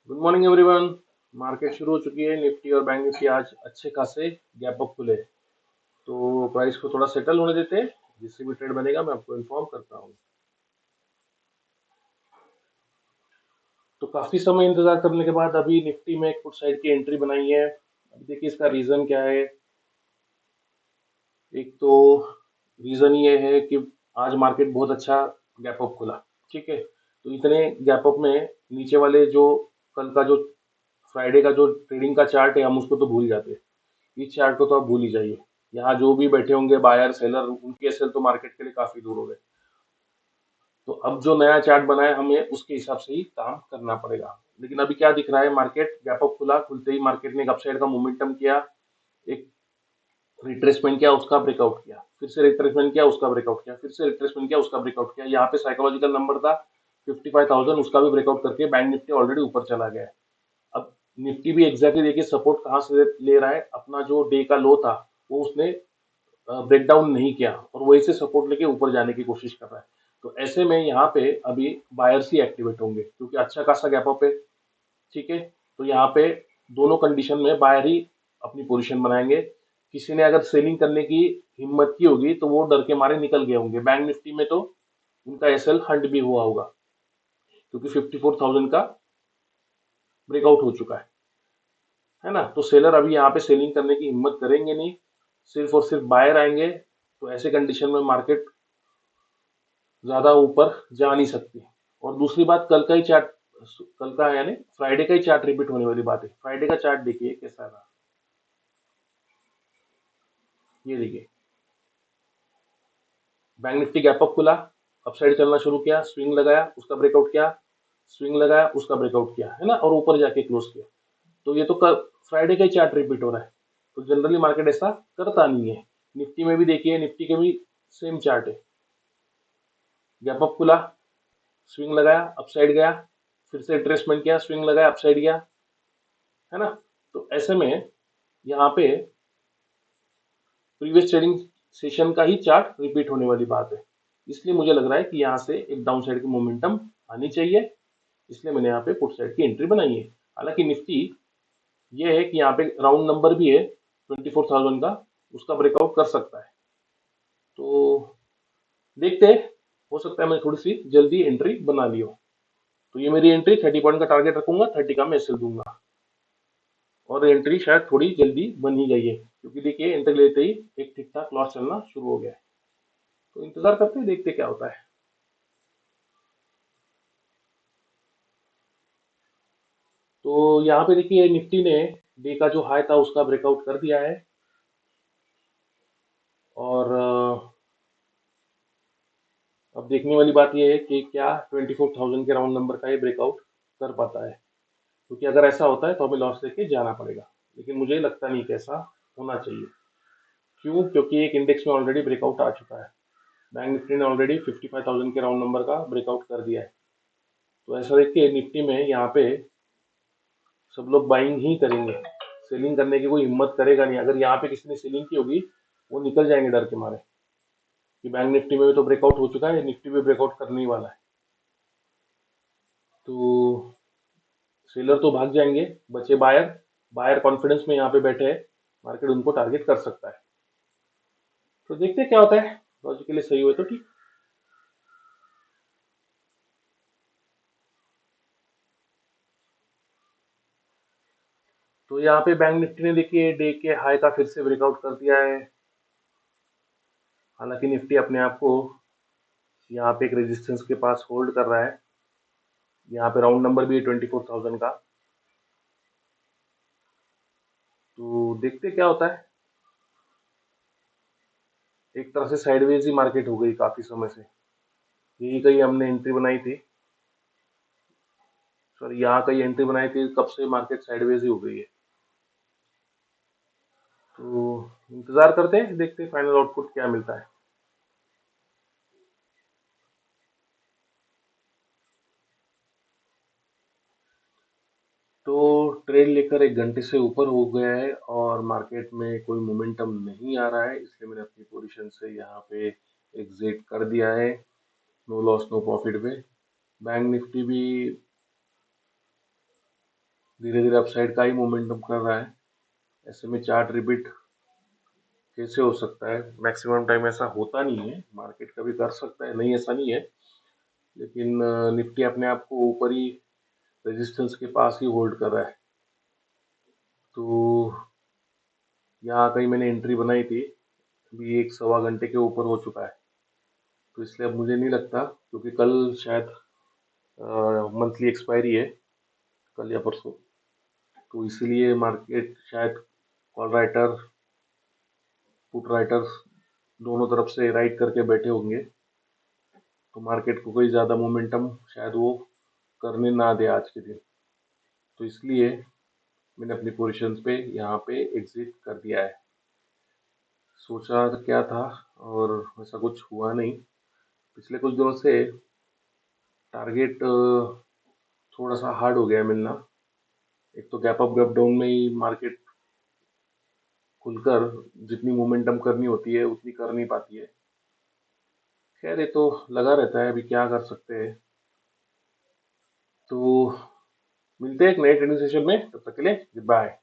Good morning everyone. Market शुरू हो चुकी है। निफ्टी और बैंक निफ्टी आज अच्छे खासे गैप अप खुले, तो प्राइस को थोड़ा सेटल होने देते हैं। जिससे भी ट्रेड बनेगा मैं आपको इन्फॉर्म करता हूँ। तो काफी समय इंतजार करने के बाद अभी निफ्टी में एक पुट साइड की एंट्री बनाई है। अब देखिए इसका रीजन क्या है। एक तो रीजन ये है कि आज मार्केट बहुत अच्छा गैप अप खुला। ठीक है, तो इतने गैप अप में नीचे वाले जो कल का जो फ्राइडे का जो ट्रेडिंग का चार्ट है, हम उसको तो भूल जाते हैं। इस चार्ट को तो आप भूल ही जाइए। यहाँ जो भी बैठे होंगे बायर सेलर, उनके एसएल तो मार्केट के लिए काफी दूर हो गए। तो अब जो नया चार्ट बना है, हमें उसके हिसाब से ही काम करना पड़ेगा। लेकिन अभी क्या दिख रहा है, मार्केट गैप अप खुला, खुलते ही मार्केट ने एक अपसाइड का मोमेंटम किया, एक रिट्रेसमेंट किया, उसका ब्रेकआउट किया, फिर से रिट्रेसमेंट किया, उसका ब्रेकआउट किया, फिर से रिट्रेसमेंट किया, उसका ब्रेकआउट किया। यहाँ पे साइकोलॉजिकल नंबर था 55,000, उसका भी ब्रेकआउट करके बैंक निफ्टी ऑलरेडी ऊपर चला गया है। अब निफ्टी भी एग्जैक्टली देखिए सपोर्ट कहाँ से ले रहा है। अपना जो डे का लो था वो उसने ब्रेक डाउन नहीं किया और वही से सपोर्ट लेके ऊपर जाने की कोशिश कर रहा है। तो ऐसे में यहाँ पे अभी बायर्स ही एक्टिवेट होंगे क्योंकि अच्छा खासा गैप अप है। ठीक है, तो यहाँ पे दोनों कंडीशन में बायर ही अपनी पोजीशन बनाएंगे। किसी ने अगर सेलिंग करने की हिम्मत की होगी तो वो डर के मारे निकल गए होंगे। बैंक निफ्टी में तो उनका एसएल हंट भी हुआ होगा क्योंकि 54,000 का ब्रेकआउट हो चुका है ना। तो सेलर अभी यहाँ पे सेलिंग करने की हिम्मत करेंगे नहीं, सिर्फ और सिर्फ बायर आएंगे। तो ऐसे कंडीशन में मार्केट ज्यादा ऊपर जा नहीं सकती। और दूसरी बात, कल का ही चार्ट, कल का यानी फ्राइडे का ही चार्ट रिपीट होने वाली बात है। फ्राइडे का चार्ट देखिए कैसा रहा। ये देखिए, बैंक निफ्टी गैप अप खुला, अपसाइड चलना शुरू किया, स्विंग लगाया, उसका ब्रेकआउट किया, स्विंग लगाया, उसका ब्रेकआउट किया, है ना, और ऊपर जाके क्लोज किया। तो ये तो कल फ्राइडे का ही चार्ट रिपीट हो रहा है। तो जनरली मार्केट ऐसा करता नहीं है। निफ्टी में भी देखिए, निफ्टी के भी सेम चार्ट है। गैप अप खुला, स्विंग लगाया, अपसाइड गया, फिर से रिट्रेसमेंट किया, स्विंग लगाया, अपसाइड गया, है ना। तो ऐसे में यहाँ पे प्रीवियस ट्रेडिंग सेशन का ही चार्ट रिपीट होने वाली बात है। इसलिए मुझे लग रहा है कि यहाँ से एक डाउन साइड की मोमेंटम आनी चाहिए। इसलिए मैंने यहाँ पे पुट साइड की एंट्री बनाई है। हालांकि निफ्टी ये है कि यहाँ पे राउंड नंबर भी है 24,000 का, उसका ब्रेकआउट कर सकता है। तो देखते हैं, हो सकता है मैं थोड़ी सी जल्दी एंट्री बना ली हो। तो ये मेरी एंट्री 30 पॉइंट का टारगेट रखूंगा, 30 का मैं एसएल दूंगा। और एंट्री शायद थोड़ी जल्दी बन ही गई है क्योंकि देखिए एंट्री लेते ही एक ठीक ठाक लॉस चलना शुरू हो गया है। तो इंतजार करते हैं, देखते क्या होता है। तो यहाँ पे देखिए निफ्टी ने डे का जो हाई था उसका ब्रेकआउट कर दिया है। और अब देखने वाली बात यह है कि क्या 24,000 के राउंड नंबर का ये ब्रेकआउट कर पाता है। क्योंकि अगर ऐसा होता है तो हमें लॉस लेके जाना पड़ेगा। लेकिन मुझे लगता नहीं कि ऐसा होना चाहिए। क्यों? क्योंकि एक इंडेक्स में ऑलरेडी ब्रेकआउट आ चुका है। बैंक निफ्टी ने ऑलरेडी 55,000 के राउंड नंबर का ब्रेकआउट कर दिया है। तो ऐसा देख के निफ्टी में यहाँ पे सब लोग बाइंग ही करेंगे। सेलिंग करने की कोई हिम्मत करेगा नहीं। अगर यहाँ पे किसी ने सेलिंग की होगी, वो निकल जाएंगे डर के मारे कि बैंक निफ्टी में भी तो ब्रेकआउट हो चुका है, निफ्टी भी ब्रेकआउट करने ही वाला है। तो सेलर तो भाग जाएंगे, बचे बायर। बायर कॉन्फिडेंस में यहाँ पे बैठे हैं, मार्केट उनको टारगेट कर सकता है। तो देखते हैं क्या होता है। लॉजिकली सही हुए तो ठीक। तो यहाँ पे बैंक निफ्टी ने देखिए डे के हाई का फिर से ब्रेकआउट कर दिया है। हालांकि निफ्टी अपने आप को यहाँ पे एक रेजिस्टेंस के पास होल्ड कर रहा है। यहाँ पे राउंड नंबर भी है 24,000 का। तो देखते क्या होता है। एक तरह से साइडवेज ही मार्केट हो गई काफी समय से। यही कहीं हमने एंट्री बनाई थी, सॉरी यहाँ कहीं एंट्री बनाई थी, कब से मार्केट साइडवेज ही हो गई है। तो इंतजार करते हैं, देखते हैं फाइनल आउटपुट क्या मिलता है। तो ट्रेड लेकर 1 घंटे से ऊपर हो गया है और मार्केट में कोई मोमेंटम नहीं आ रहा है। इसलिए मैंने अपनी पोजीशन से यहाँ पे एग्जिट कर दिया है। नो लॉस नो प्रॉफिट पे। बैंक निफ्टी भी धीरे धीरे अपसाइड का ही मोमेंटम कर रहा है। ऐसे में चार्ट रिपीट कैसे हो सकता है? मैक्सिमम टाइम ऐसा होता नहीं है, मार्केट कभी कर सकता है, नहीं ऐसा नहीं है, लेकिन निफ्टी अपने आप को ऊपर ही रेजिस्टेंस के पास ही होल्ड कर रहा है। तो यहाँ कहीं मैंने एंट्री बनाई थी, अभी एक सवा घंटे के ऊपर हो चुका है, तो इसलिए अब मुझे नहीं लगता, क्योंकि कल शायद मंथली एक्सपायरी है, कल या परसों, तो इसीलिए मार्केट शायद कॉल राइटर पुट राइटर्स दोनों तरफ से राइट करके बैठे होंगे, तो मार्केट को कोई ज़्यादा मोमेंटम शायद वो करने ना दे आज के दिन, तो इसलिए मैंने अपनी पोजीशंस पे यहाँ पे एग्जिट कर दिया है। सोचा तो क्या था, और ऐसा कुछ हुआ नहीं। पिछले कुछ दिनों से टारगेट थोड़ा सा हार्ड हो गया है मिलना। एक तो गैप अप गैप डाउन में ही मार्केट खुलकर जितनी मोमेंटम करनी होती है उतनी कर नहीं पाती है। खैर ये तो लगा रहता है, अभी क्या कर सकते हैं। तो मिलते हैं एक नए ट्रेनिंग सेशन में, तब तक के लिए गुड बाय।